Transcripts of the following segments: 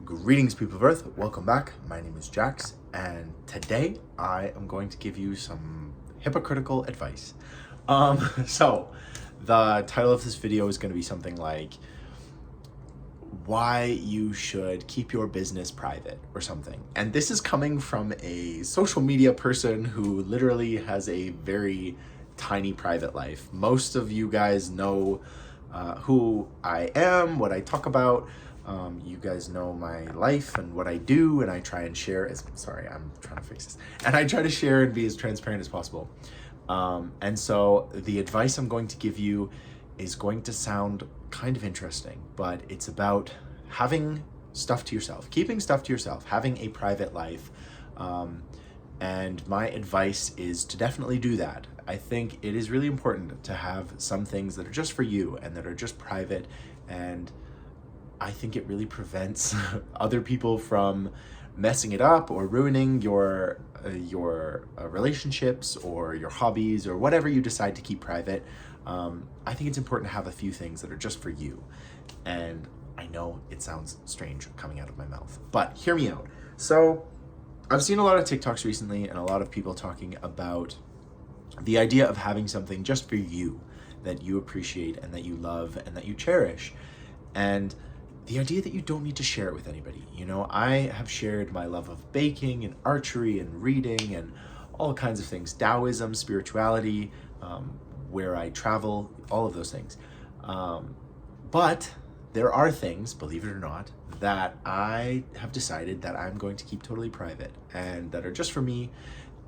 Greetings, people of Earth. Welcome back. My name is Jax, and today I am going to give you some hypocritical advice. So the title of this video is going to be something like why you should keep your business private or something. And this is coming from a social media person who literally has a very tiny private life. Most of you guys know who I am, what I talk about. You guys know my life and what I do, and I try and share sorry, I'm trying to fix this. And I try to share and be as transparent as possible. And so the advice I'm going to give you is going to sound kind of interesting, but it's about having stuff to yourself, keeping stuff to yourself, having a private life. And my advice is to definitely do that. I think it is really important to have some things that are just for you and that are just private, and I think it really prevents other people from messing it up or ruining your relationships or your hobbies or whatever you decide to keep private. I think it's important to have a few things that are just for you. And I know it sounds strange coming out of my mouth, but hear me out. So I've seen a lot of TikToks recently and a lot of people talking about the idea of having something just for you that you appreciate and that you love and that you cherish. And the idea that you don't need to share it with anybody. You know, I have shared my love of baking and archery and reading and all kinds of things, Taoism, spirituality, where I travel, all of those things. But there are things, believe it or not, that I have decided that I'm going to keep totally private and that are just for me.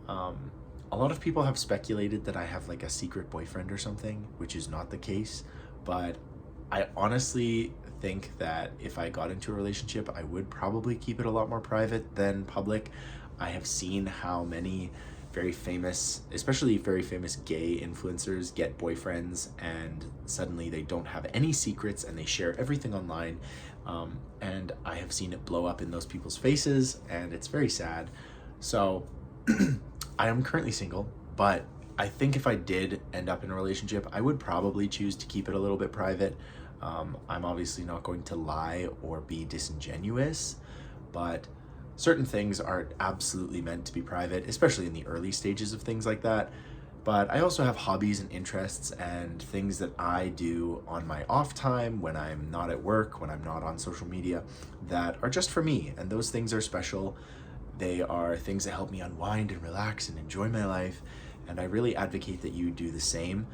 A lot of people have speculated that I have like a secret boyfriend or something, which is not the case, but I honestly think that if I got into a relationship, I would probably keep it a lot more private than public. I have seen how many very famous, especially very famous gay influencers get boyfriends and suddenly they don't have any secrets and they share everything online. And I have seen it blow up in those people's faces, and it's very sad. So I am currently single, but I think if I did end up in a relationship, I would probably choose to keep it a little bit private. I'm obviously not going to lie or be disingenuous, but certain things are absolutely meant to be private, especially in the early stages of things like that. But I also have hobbies and interests and things that I do on my off time when I'm not at work, when I'm not on social media, that are just for me. And those things are special. They are things that help me unwind and relax and enjoy my life. And I really advocate that you do the same.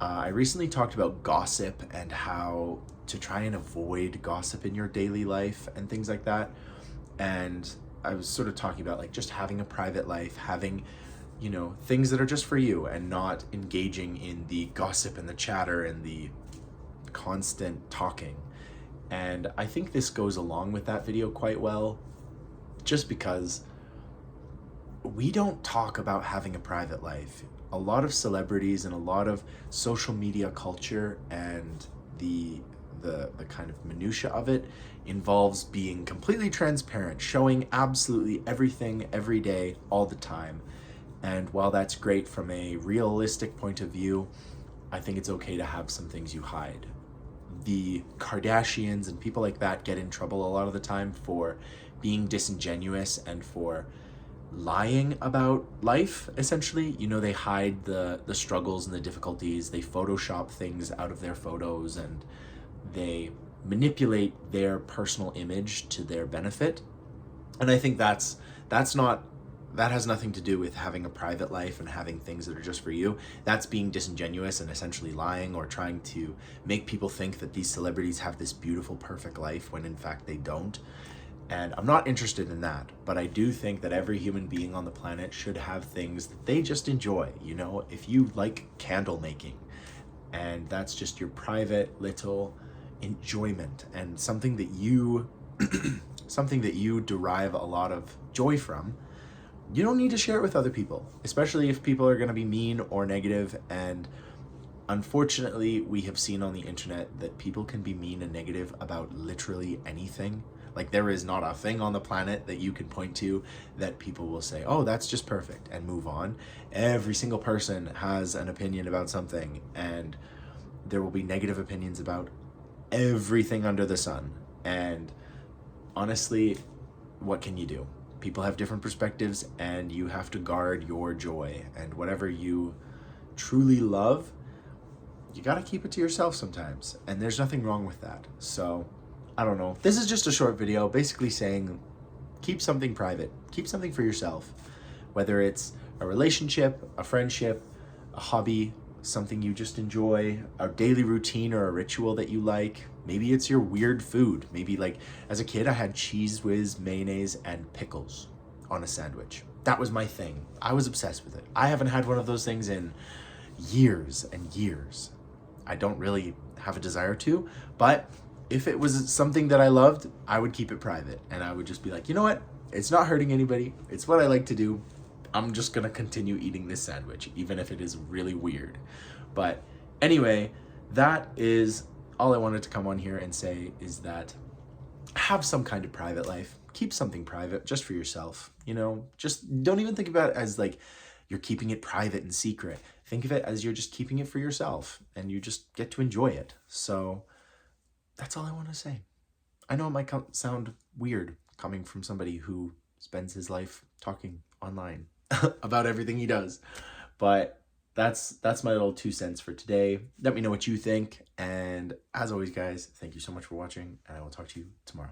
I recently talked about gossip and how to try and avoid gossip in your daily life and things like that. And I was sort of talking about like just having a private life, having, you know, things that are just for you and not engaging in the gossip and the chatter and the constant talking. And I think this goes along with that video quite well, just because we don't talk about having a private life. A lot of celebrities and a lot of social media culture and the kind of minutia of it involves being completely transparent, showing absolutely everything every day, all the time. And while that's great from a realistic point of view, I think it's okay to have some things you hide. The Kardashians and people like that get in trouble a lot of the time for being disingenuous and for lying about life, essentially. You know, they hide the struggles and the difficulties. They Photoshop things out of their photos and they manipulate their personal image to their benefit. And I think that has nothing to do with having a private life and having things that are just for you. That's being disingenuous and essentially lying or trying to make people think that these celebrities have this beautiful, perfect life when in fact they don't. And I'm not interested in that, but I do think that every human being on the planet should have things that they just enjoy. You know, if you like candle making and that's just your private little enjoyment and something that you derive a lot of joy from, you don't need to share it with other people, especially if people are going to be mean or negative. And unfortunately, we have seen on the internet that people can be mean and negative about literally anything. Like, there is not a thing on the planet that you can point to that people will say, oh, that's just perfect, and move on. Every single person has an opinion about something, and there will be negative opinions about everything under the sun. And honestly, what can you do? People have different perspectives, and you have to guard your joy. And whatever you truly love, you got to keep it to yourself sometimes. And there's nothing wrong with that. So, I don't know. This is just a short video basically saying keep something private, keep something for yourself. Whether it's a relationship, a friendship, a hobby, something you just enjoy, a daily routine or a ritual that you like. Maybe it's your weird food. Maybe like as a kid, I had cheese whiz, mayonnaise, and pickles on a sandwich. That was my thing. I was obsessed with it. I haven't had one of those things in years and years. I don't really have a desire to, but if it was something that I loved, I would keep it private. And I would just be like, you know what? It's not hurting anybody. It's what I like to do. I'm just gonna continue eating this sandwich, even if it is really weird. But anyway, that is all I wanted to come on here and say, is that have some kind of private life. Keep something private just for yourself. You know, just don't even think about it as like you're keeping it private and secret. Think of it as you're just keeping it for yourself, and you just get to enjoy it. So that's all I want to say. I know it might sound weird coming from somebody who spends his life talking online about everything he does, but that's my little 2 cents for today. Let me know what you think, and as always, guys, thank you so much for watching, and I will talk to you tomorrow.